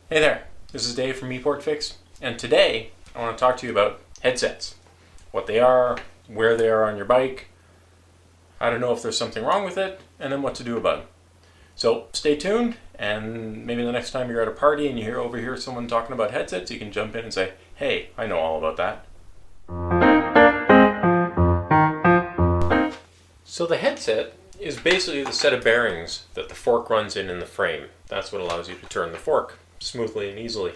Hey there, this is Dave from Eportfix, and today I want to talk to you about headsets. What they are, where they are on your bike, how to know if there's something wrong with it, and then what to do about it. So stay tuned, and maybe the next time you're at a party and you overhear someone talking about headsets, you can jump in and say, hey, I know all about that. So the headset is basically the set of bearings that the fork runs in the frame. That's what allows you to turn the fork smoothly and easily.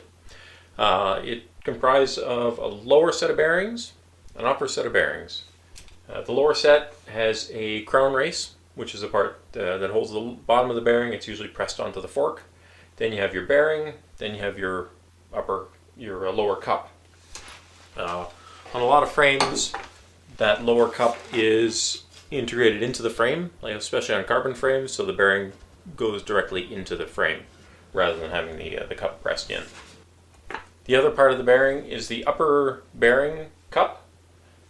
It comprises of a lower set of bearings, an upper set of bearings. The lower set has a crown race, which is the part that holds the bottom of the bearing. It's usually pressed onto the fork. Then you have your bearing, then you have your lower cup. On a lot of frames, that lower cup is integrated into the frame, like especially on carbon frames, so the bearing goes directly into the frame rather than having the cup pressed in. The other part of the bearing is the upper bearing cup,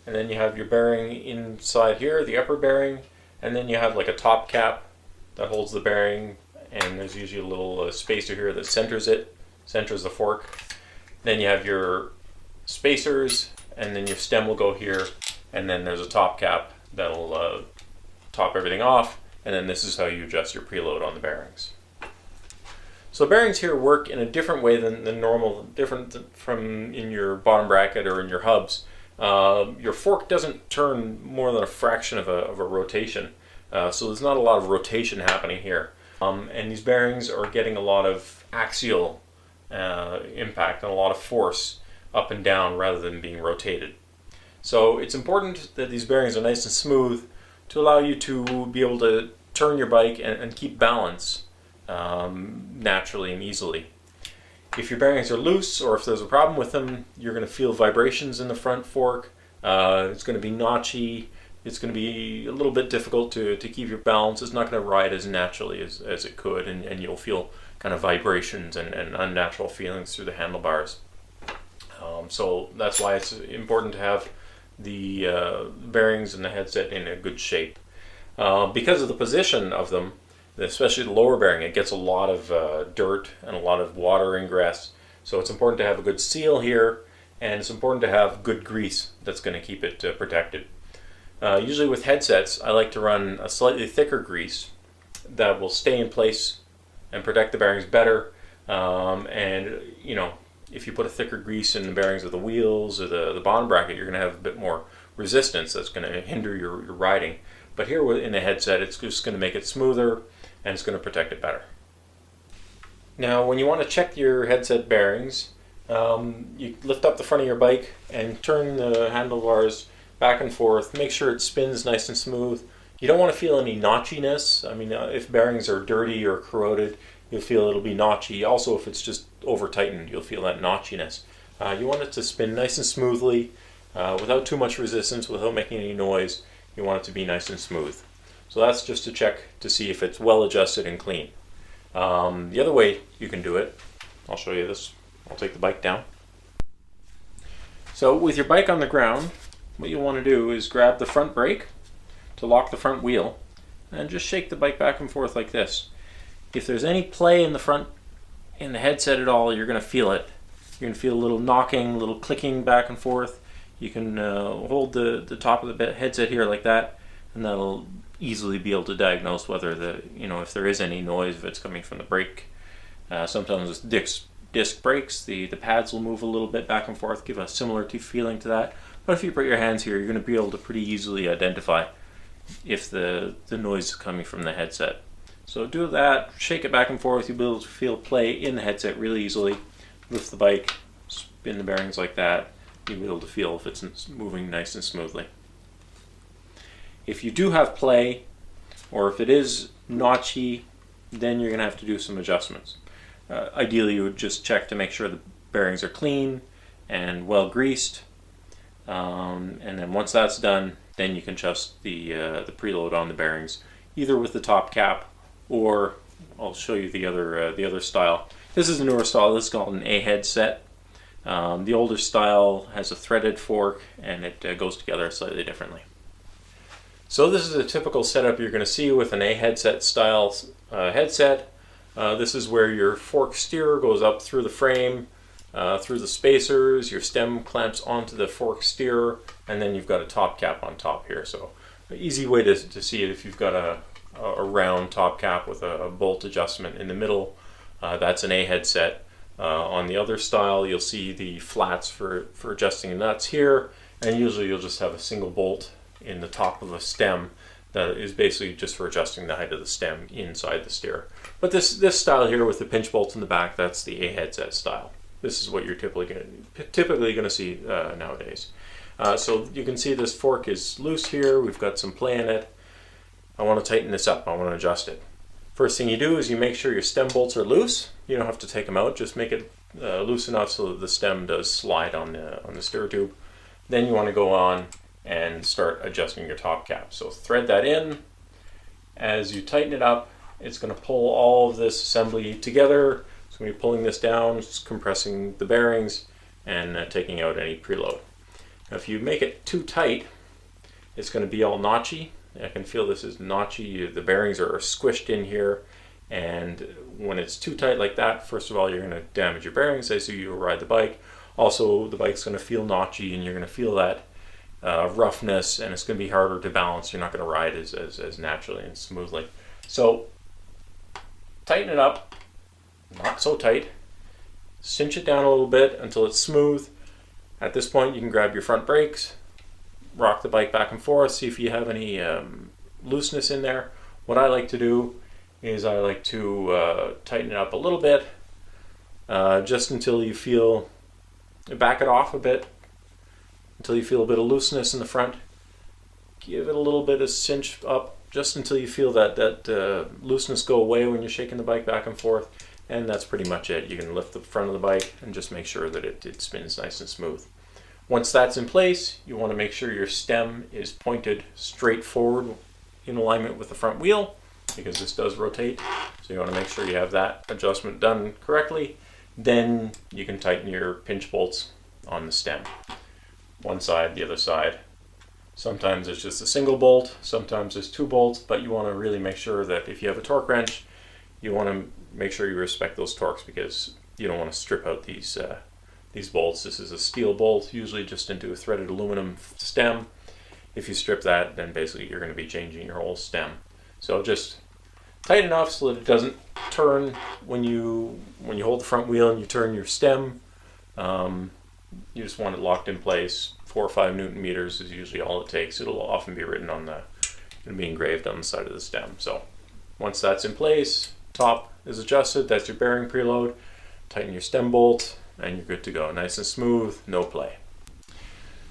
and then you have your bearing inside here, the upper bearing, and then you have like a top cap that holds the bearing, and there's usually a little spacer here that centers the fork. Then you have your spacers, and then your stem will go here, and then there's a top cap that'll top everything off, and then this is how you adjust your preload on the bearings. So bearings here work in a different way than normal, different from in your bottom bracket or in your hubs. Your fork doesn't turn more than a fraction of a rotation, so there's not a lot of rotation happening here. And these bearings are getting a lot of axial impact and a lot of force up and down rather than being rotated. So it's important that these bearings are nice and smooth to allow you to be able to turn your bike and keep balance naturally and easily. If your bearings are loose or if there's a problem with them, you're going to feel vibrations in the front fork. It's going to be notchy. It's going to be a little bit difficult to keep your balance. It's not going to ride as naturally as it could, and you'll feel kind of vibrations and unnatural feelings through the handlebars. So that's why it's important to have the bearings and the headset in a good shape. Because of the position of them, especially the lower bearing, it gets a lot of dirt and a lot of water ingress. So it's important to have a good seal here, and it's important to have good grease that's going to keep it protected. Usually with headsets, I like to run a slightly thicker grease that will stay in place and protect the bearings better. And you know, if you put a thicker grease in the bearings of the wheels or the bottom bracket, you're going to have a bit more resistance that's going to hinder your riding. But here in the headset, it's just going to make it smoother and it's going to protect it better. Now, when you want to check your headset bearings, you lift up the front of your bike and turn the handlebars back and forth. Make sure it spins nice and smooth. You don't want to feel any notchiness. I mean, if bearings are dirty or corroded, you'll feel it'll be notchy. Also, if it's just over tightened, you'll feel that notchiness. You want it to spin nice and smoothly without too much resistance, without making any noise. You want it to be nice and smooth. So that's just to check to see if it's well adjusted and clean. The other way you can do it, I'll show you this. I'll take the bike down. So with your bike on the ground, what you'll want to do is grab the front brake to lock the front wheel and just shake the bike back and forth like this. If there's any play in the front, in the headset at all, you're going to feel it. You're going to feel a little knocking, a little clicking back and forth. You can hold the top of the headset here like that, and that'll easily be able to diagnose whether if there is any noise, if it's coming from the brake. Sometimes with disc brakes, the pads will move a little bit back and forth, give a similar feeling to that. But if you put your hands here, you're going to be able to pretty easily identify if the noise is coming from the headset. So do that, shake it back and forth. You'll be able to feel play in the headset really easily. Lift the bike, spin the bearings like that. You'll be able to feel if it's moving nice and smoothly. If you do have play, or if it is notchy, then you're going to have to do some adjustments. Ideally, you would just check to make sure the bearings are clean and well greased. And then once that's done, then you can adjust the preload on the bearings, either with the top cap, or I'll show you the other style. This is a newer style. This is called an A headset. The older style has a threaded fork, and it goes together slightly differently. So this is a typical setup you're going to see with an A headset style headset. This is where your fork steerer goes up through the frame, through the spacers, your stem clamps onto the fork steerer, and then you've got a top cap on top here. So an easy way to see it, if you've got a round top cap with a bolt adjustment in the middle, that's an A-head set. On the other style, you'll see the flats for adjusting the nuts here, and usually you'll just have a single bolt in the top of a stem that is basically just for adjusting the height of the stem inside the steerer. But this style here with the pinch bolts in the back, that's the A-head set style. This is what you're typically going to see nowadays. So you can see this fork is loose here. We've got some play in it. I want to tighten this up. I want to adjust it. First thing you do is you make sure your stem bolts are loose. You don't have to take them out. Just make it loose enough so that the stem does slide on the steer tube. Then you want to go on and start adjusting your top cap. So thread that in. As you tighten it up, it's going to pull all of this assembly together. It's going to be pulling this down, just compressing the bearings, and taking out any preload. Now, if you make it too tight, it's going to be all notchy. I can feel this is notchy. The bearings are squished in here, and when it's too tight like that, first of all, you're going to damage your bearings as you ride the bike. Also, the bike's going to feel notchy, and you're going to feel that roughness, and it's going to be harder to balance. You're not going to ride as naturally and smoothly. So tighten it up, not so tight. Cinch it down a little bit until it's smooth. At this point, you can grab your front brakes, rock the bike back and forth, see if you have any looseness in there. What I like to do is I like to tighten it up a little bit, just until you feel, back it off a bit, until you feel a bit of looseness in the front. Give it a little bit of cinch up, just until you feel that looseness go away when you're shaking the bike back and forth. And that's pretty much it. You can lift the front of the bike and just make sure that it spins nice and smooth. Once that's in place, you want to make sure your stem is pointed straight forward in alignment with the front wheel, because this does rotate. So you want to make sure you have that adjustment done correctly. Then you can tighten your pinch bolts on the stem. One side, the other side. Sometimes it's just a single bolt, sometimes there's two bolts, but you want to really make sure that if you have a torque wrench, you want to make sure you respect those torques, because you don't want to strip out these bolts. This is a steel bolt, usually just into a threaded aluminum stem. If you strip that, then basically you're going to be changing your whole stem. So just tight enough so that it doesn't turn when you hold the front wheel and you turn your stem. You just want it locked in place. 4 or 5 Newton meters is usually all it takes. It'll often be written on it'll be engraved on the side of the stem. So once that's in place, top is adjusted, that's your bearing preload. Tighten your stem bolt and you're good to go. Nice and smooth, no play.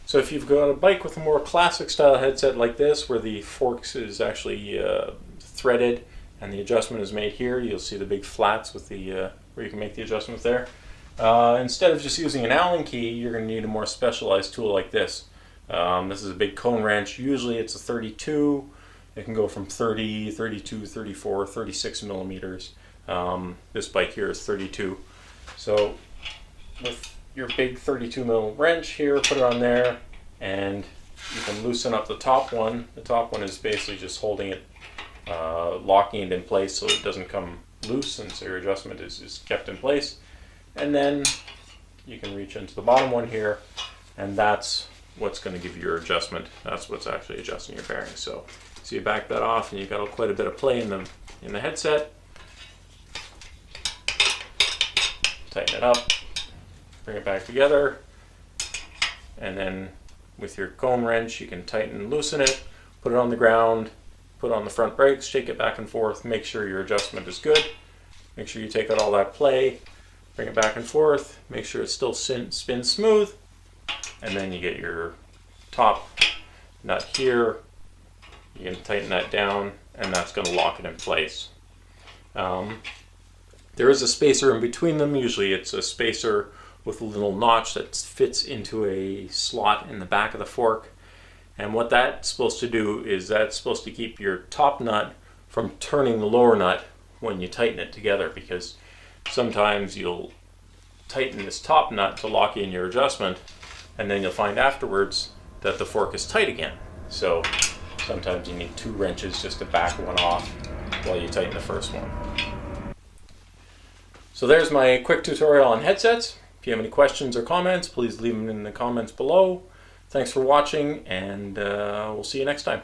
So if you've got a bike with a more classic style headset like this, where the forks is actually threaded and the adjustment is made here, you'll see the big flats with the where you can make the adjustments there. Instead of just using an Allen key, you're going to need a more specialized tool like this. This is a big cone wrench. Usually it's a 32. It can go from 30, 32, 34, 36 millimeters. This bike here is 32. So with your big 32 mil wrench here, put it on there, and you can loosen up the top one. The top one is basically just holding it, locking it in place so it doesn't come loose, and so your adjustment is kept in place. And then you can reach into the bottom one here, and that's what's going to give you your adjustment. That's what's actually adjusting your bearings. So you back that off, and you've got quite a bit of play in the headset. Tighten it up, bring it back together, and then with your cone wrench you can tighten and loosen it, put it on the ground, put on the front brakes, shake it back and forth, make sure your adjustment is good, make sure you take out all that play, bring it back and forth, make sure it still spins smooth, and then you get your top nut here. You can tighten that down, and that's going to lock it in place. There is a spacer in between them. Usually it's a spacer with a little notch that fits into a slot in the back of the fork. And what that's supposed to do is that's supposed to keep your top nut from turning the lower nut when you tighten it together, because sometimes you'll tighten this top nut to lock in your adjustment, and then you'll find afterwards that the fork is tight again. So sometimes you need 2 wrenches just to back one off while you tighten the first one. So there's my quick tutorial on headsets. If you have any questions or comments, please leave them in the comments below. Thanks for watching, and we'll see you next time.